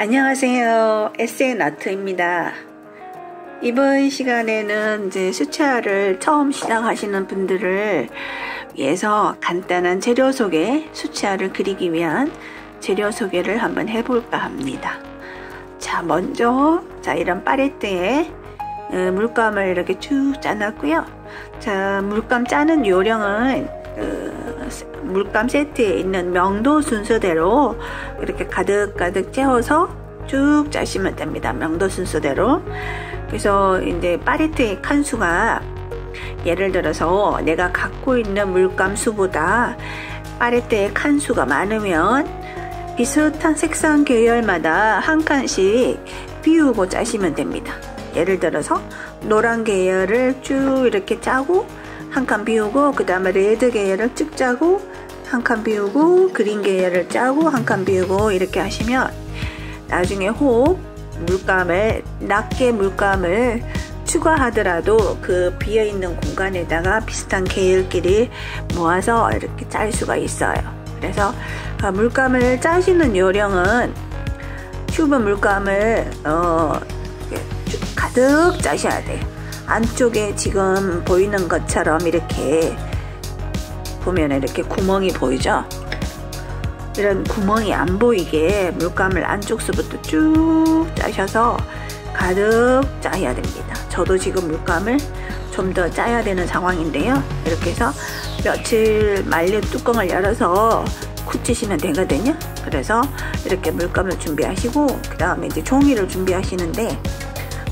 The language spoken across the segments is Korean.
안녕하세요. SN아트입니다. 이번 시간에는 이제 수채화를 처음 시작하시는 분들을 위해서 간단한 재료 소개, 수채화를 그리기 위한 재료 소개를 한번 해볼까 합니다. 자, 먼저 이런 팔레트에 물감을 이렇게 쭉 짜놨고요. 자, 물감 짜는 요령은 물감 세트에 있는 명도 순서대로 이렇게 가득가득 채워서 쭉 짜시면 됩니다. 명도 순서대로. 그래서 이제 팔레트의 칸수가 예를 들어서 내가 갖고 있는 물감 수보다 팔레트의 칸수가 많으면 비슷한 색상 계열마다 한 칸씩 비우고 짜시면 됩니다. 예를 들어서 노란 계열을 쭉 이렇게 짜고 한 칸 비우고, 그 다음에 레드 계열을 쭉 짜고 한 칸 비우고, 그린 계열을 짜고 한 칸 비우고, 이렇게 하시면 나중에 혹 낮게 물감을 추가하더라도 그 비어있는 공간에다가 비슷한 계열끼리 모아서 이렇게 짤 수가 있어요. 그래서 물감을 짜시는 요령은 튜브 물감을 가득 짜셔야 돼요. 안쪽에 지금 보이는 것처럼 이렇게 보면 이렇게 구멍이 보이죠? 이런 구멍이 안 보이게 물감을 안쪽서부터 쭉 짜셔서 가득 짜야 됩니다. 저도 지금 물감을 좀 더 짜야 되는 상황인데요. 이렇게 해서 며칠 말린 뚜껑을 열어서 굳히시면 되거든요. 그래서 이렇게 물감을 준비하시고, 그 다음에 이제 종이를 준비하시는데,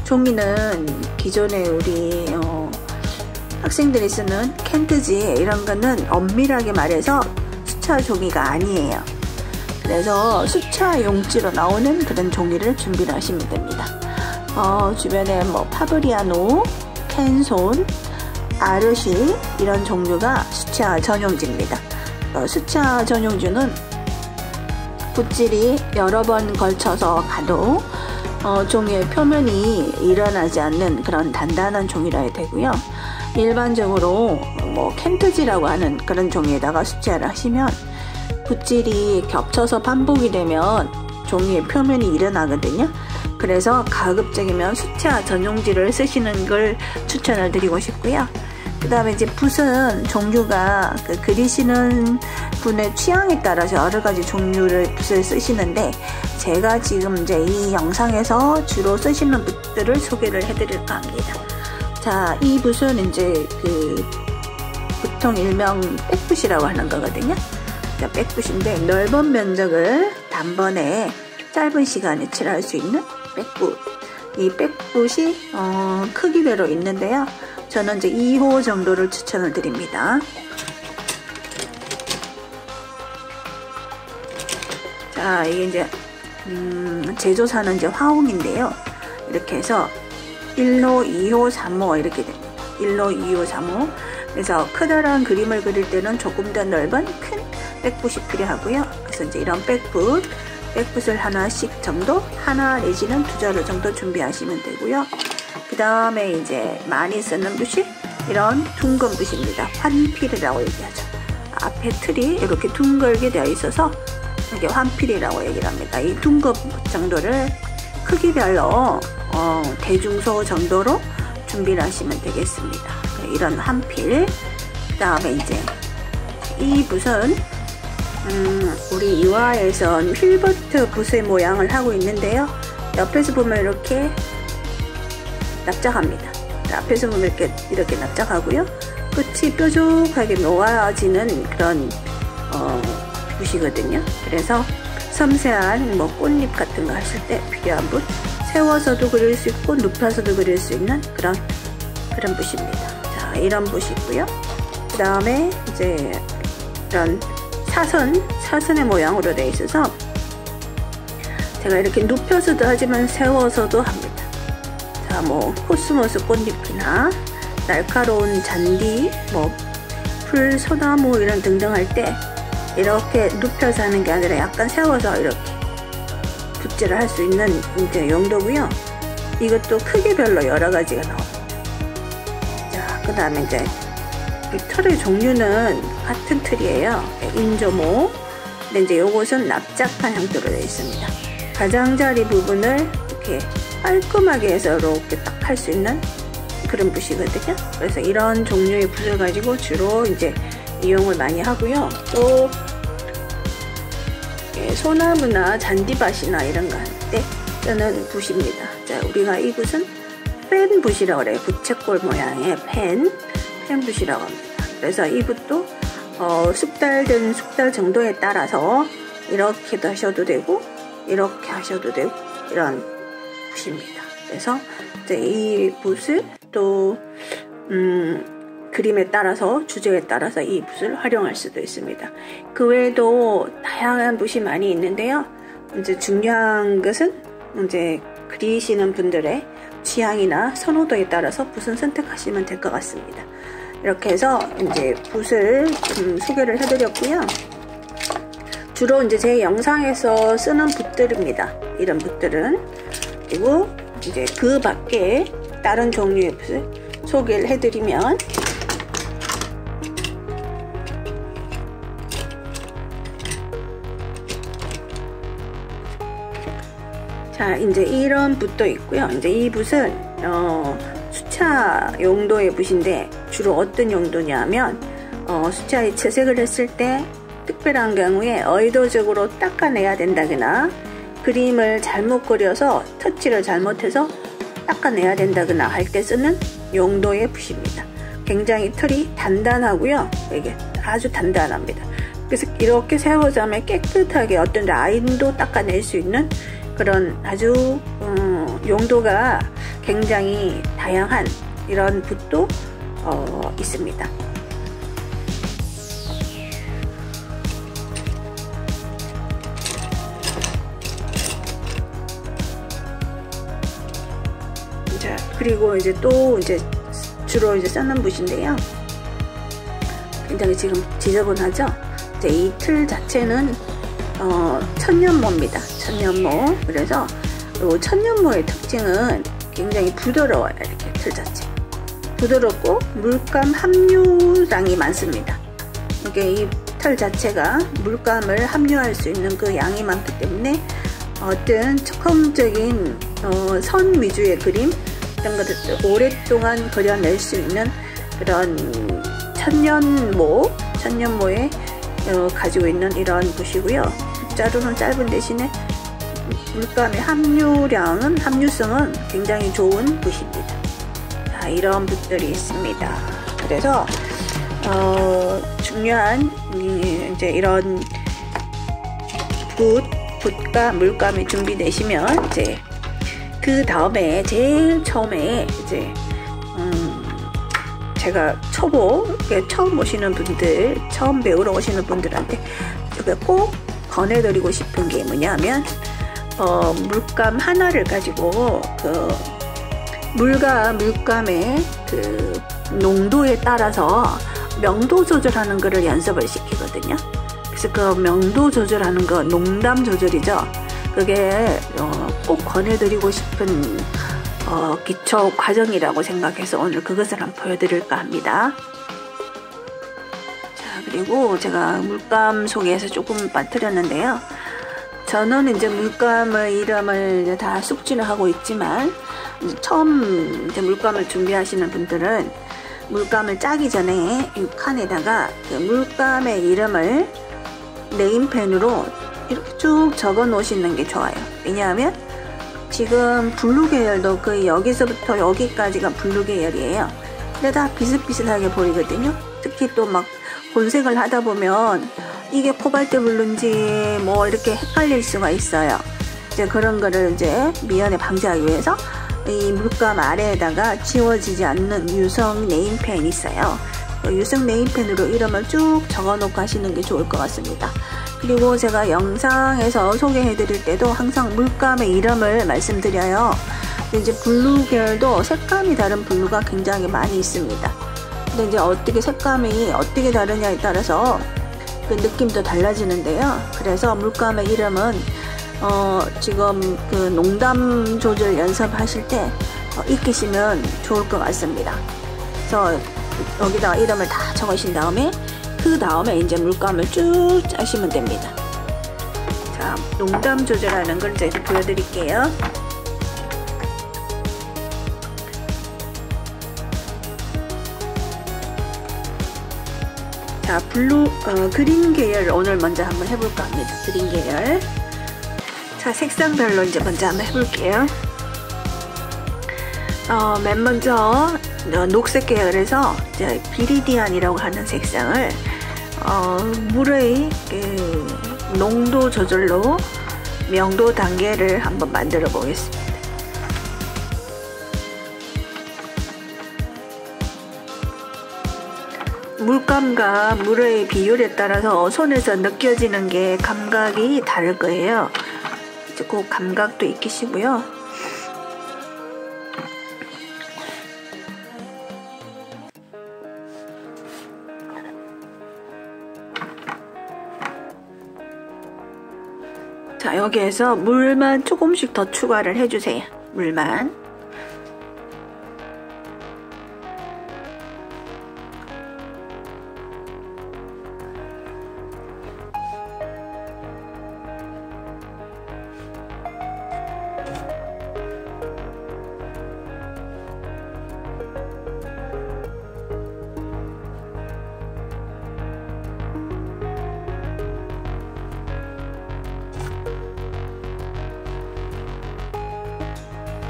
종이는 기존에 우리 학생들이 쓰는 캔트지 이런 거는 엄밀하게 말해서 수채화 종이가 아니에요. 그래서 수채화 용지로 나오는 그런 종이를 준비를 하시면 됩니다. 주변에 뭐 파브리아노, 캔손, 아르시 이런 종류가 수채화 전용지입니다. 수채화 전용지는 붓질이 여러 번 걸쳐서 가도 종이의 표면이 일어나지 않는 그런 단단한 종이라 해야 되고요. 일반적으로 뭐 캔트지라고 하는 그런 종이에다가 수채화를 하시면 붓질이 겹쳐서 반복이 되면 종이의 표면이 일어나거든요. 그래서 가급적이면 수채화 전용지를 쓰시는 걸 추천을 드리고 싶고요. 그 다음에 이제 붓은 종류가 그리시는 분의 취향에 따라서 여러 가지 종류의 붓을 쓰시는데, 제가 지금 이제 이 영상에서 주로 쓰시는 붓들을 소개를 해드릴까 합니다. 자, 이 붓은 이제 보통 일명 백붓이라고 하는 거거든요. 자, 백붓인데 넓은 면적을 단번에 짧은 시간에 칠할 수 있는 백붓. 이 백붓이 크기대로 있는데요. 저는 이제 2호 정도를 추천을 드립니다. 자, 이게 이제 제조사는 이제 화홍인데요. 이렇게 해서 1호, 2호, 3호 이렇게 됩니다. 1호, 2호, 3호. 그래서 커다란 그림을 그릴 때는 조금 더 넓은 큰 백붓이 필요하고요. 그래서 이제 이런 백붓을 하나씩 정도, 하나 내지는 두 자루 정도 준비하시면 되고요. 그 다음에 이제 많이 쓰는 붓이 이런 둥근 붓입니다. 환필이라고 얘기하죠. 앞에 틀이 이렇게 둥글게 되어 있어서 이게 환필이라고 얘기를 합니다. 이 둥근 붓 정도를 크기별로 대중소 정도로 준비를 하시면 되겠습니다. 이런 환필. 그 다음에 이제 이 붓은 우리 이화에선 힐버트 붓의 모양을 하고 있는데요. 옆에서 보면 이렇게 납작합니다. 앞에서 보면 이렇게 납작하고요. 끝이 뾰족하게 놓아지는 그런 붓이거든요. 그래서 섬세한 뭐 꽃잎 같은 거 하실 때 필요한 붓, 세워서도 그릴 수 있고 눕혀서도 그릴 수 있는 그런 붓입니다. 자, 이런 붓이 있고요. 그 다음에 이제 이런 사선의 모양으로 되어 있어서 제가 이렇게 눕혀서도 하지만 세워서도 합니다. 자, 뭐 코스모스 꽃잎이나 날카로운 잔디, 뭐 풀, 소나무 이런 등등 할 때 이렇게 눕혀서 하는 게 아니라 약간 세워서 이렇게 붓질을 할 수 있는 이제 용도고요. 이것도 크기별로 여러 가지가 나옵니다. 자, 그 다음에 이제 이 틀의 종류는 같은 틀이에요. 인조모. 근데 이제 요것은 납작한 형태로 되어 있습니다. 가장자리 부분을 이렇게 깔끔하게 해서 이렇게 딱 할 수 있는 그런 붓이거든요. 그래서 이런 종류의 붓을 가지고 주로 이제 이용을 많이 하고요. 또 소나무나 잔디밭이나 이런 거 할 때 쓰는 붓입니다. 자, 우리가 이 붓은 펜 붓이라고 그래요. 부채꼴 모양의 펜 붓이라고 합니다. 그래서 이 붓도 숙달된 숙달 정도에 따라서 이렇게도 하셔도 되고 이렇게 하셔도 되고 이런 붓입니다. 그래서 이제 이 붓을 또 그림에 따라서 주제에 따라서 이 붓을 활용할 수도 있습니다. 그 외에도 다양한 붓이 많이 있는데요. 이제 중요한 것은 이제 그리시는 분들의 취향이나 선호도에 따라서 붓은 선택하시면 될 것 같습니다. 이렇게 해서 이제 붓을 좀 소개를 해드렸고요. 주로 이제 제 영상에서 쓰는 붓들입니다. 이런 붓들은. 그리고 이제 그 밖에 다른 종류의 붓을 소개를 해드리면 자, 이제 이런 붓도 있고요. 이제 이 붓은 수차 용도의 붓인데 주로 어떤 용도냐면 수차에 채색을 했을 때 특별한 경우에 의도적으로 닦아내야 된다거나 그림을 잘못 그려서 터치를 잘못해서 닦아내야 된다거나 할 때 쓰는 용도의 붓입니다. 굉장히 털이 단단하고요. 이게 아주 단단합니다. 그래서 이렇게 세워자면 깨끗하게 어떤 라인도 닦아낼 수 있는 그런 아주 용도가 굉장히 다양한 이런 붓도 있습니다. 자, 그리고 이제 또 이제 주로 이제 쓰는 붓인데요. 굉장히 지금 지저분하죠? 이제 이 틀 자체는 천년모입니다. 천년모. 그래서 이 천년모의 특징은 굉장히 부드러워요. 이렇게 틀 자체 부드럽고 물감 함유량이 많습니다. 이게 이 틀 자체가 물감을 함유할 수 있는 그 양이 많기 때문에 어떤 적극적인 선 위주의 그림 이런 것들 오랫동안 그려낼 수 있는 그런 천년모에 가지고 있는 이런 붓이고요. 붓자루는 짧은 대신에 물감의 함유성은 굉장히 좋은 붓입니다. 자, 이런 붓들이 있습니다. 그래서 중요한 이제 이런 붓과 물감이 준비되시면 이제 그 다음에 제일 처음에 이제 제가 처음 오시는 분들, 처음 배우러 오시는 분들한테 꼭 권해드리고 싶은 게 뭐냐면 물감 하나를 가지고 그 물과 물감의 그 농도에 따라서 명도 조절하는 거를 연습을 시키거든요. 그래서 그 명도 조절하는 거 농담 조절이죠. 그게 꼭 권해드리고 싶은 기초 과정이라고 생각해서 오늘 그것을 한번 보여드릴까 합니다. 자, 그리고 제가 물감 소개해서 조금 빠뜨렸는데요. 저는 이제 물감의 이름을 이제 다 숙지를 하고 있지만 이제 처음 이제 물감을 준비하시는 분들은 물감을 짜기 전에 이 칸에다가 그 물감의 이름을 네임펜으로 이렇게 쭉 적어 놓으시는 게 좋아요. 왜냐하면 지금 블루 계열도 거의 여기서부터 여기까지가 블루 계열이에요. 근데 다 비슷비슷하게 보이거든요. 특히 또 막 혼색을 하다 보면 이게 코발트 블루인지 뭐 이렇게 헷갈릴 수가 있어요. 이제 그런 거를 이제 미연에 방지하기 위해서 이 물감 아래에다가 지워지지 않는 유성 네임펜이 있어요. 유성 네임펜으로 이름을 쭉 적어 놓고 하시는 게 좋을 것 같습니다. 그리고 제가 영상에서 소개해 드릴 때도 항상 물감의 이름을 말씀드려요. 이제 블루 계열도 색감이 다른 블루가 굉장히 많이 있습니다. 근데 이제 어떻게 색감이 어떻게 다르냐에 따라서 그 느낌도 달라지는데요. 그래서 물감의 이름은 지금 그 농담 조절 연습하실 때 익히시면 좋을 것 같습니다. 그래서 여기다가 이름을 다 적으신 다음에 그 다음에 이제 물감을 쭉 짜시면 됩니다. 자, 농담 조절하는 걸 제가 보여드릴게요. 자, 그린 계열 오늘 먼저 한번 해볼까 합니다. 그린 계열. 자, 색상별로 이제 먼저 한번 해볼게요. 맨 먼저 녹색 계열에서 이제 비리디안이라고 하는 색상을 물의 농도 조절로 명도 단계를 한번 만들어 보겠습니다. 물감과 물의 비율에 따라서 손에서 느껴지는 게 감각이 다를 거예요. 이제 그 감각도 익히시고요. 자, 여기에서 물만 조금씩 더 추가를 해주세요. 물만.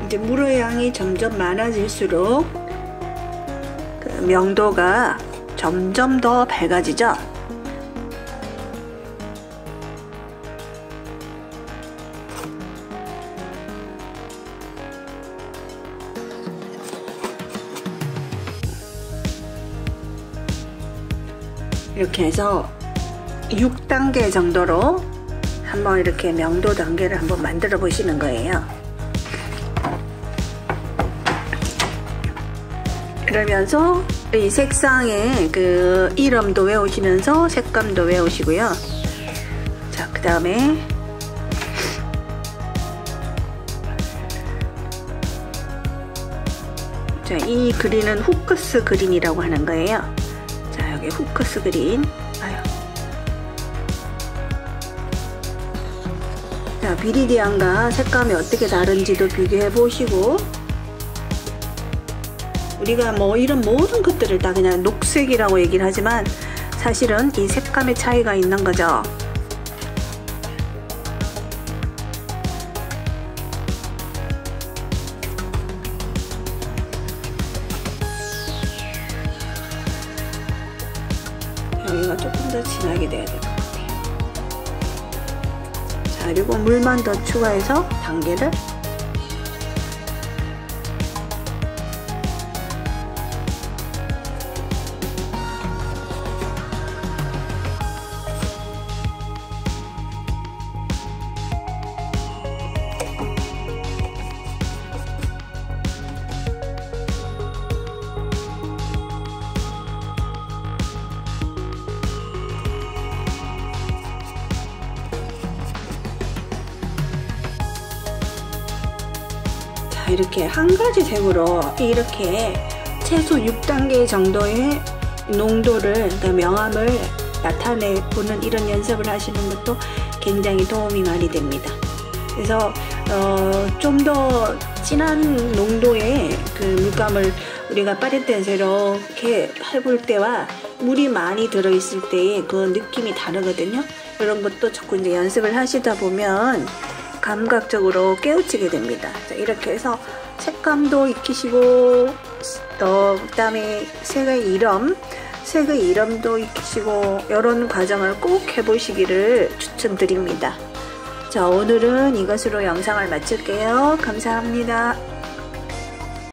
이제 물의 양이 점점 많아질수록 그 명도가 점점 더 밝아지죠. 이렇게 해서 6단계 정도로 한번 이렇게 명도 단계를 한번 만들어 보시는 거예요. 그러면서 이 색상의 그 이름도 외우시면서 색감도 외우시고요. 자, 그 다음에 자, 이 그린은 후크스 그린이라고 하는 거예요. 자, 여기 후크스 그린. 자, 비리디안과 색감이 어떻게 다른지도 비교해 보시고, 우리가 뭐 이런 모든 것들을 다 그냥 녹색이라고 얘기를 하지만 사실은 이 색감의 차이가 있는 거죠. 여기가 조금 더 진하게 돼야 될 것 같아요. 자, 그리고 물만 더 추가해서 단계를 이렇게 한 가지 색으로 이렇게 최소 6단계 정도의 농도를, 그러니까 명암을 나타내보는 이런 연습을 하시는 것도 굉장히 도움이 많이 됩니다. 그래서 좀 더 진한 농도의 그 물감을 우리가 파레트에서 이렇게 해볼 때와 물이 많이 들어있을 때의 그 느낌이 다르거든요. 이런 것도 자꾸 이제 연습을 하시다 보면 감각적으로 깨우치게 됩니다. 자, 이렇게 해서 색감도 익히시고, 그다음에 색의 이름도 익히시고, 이런 과정을 꼭 해보시기를 추천드립니다. 자, 오늘은 이것으로 영상을 마칠게요. 감사합니다.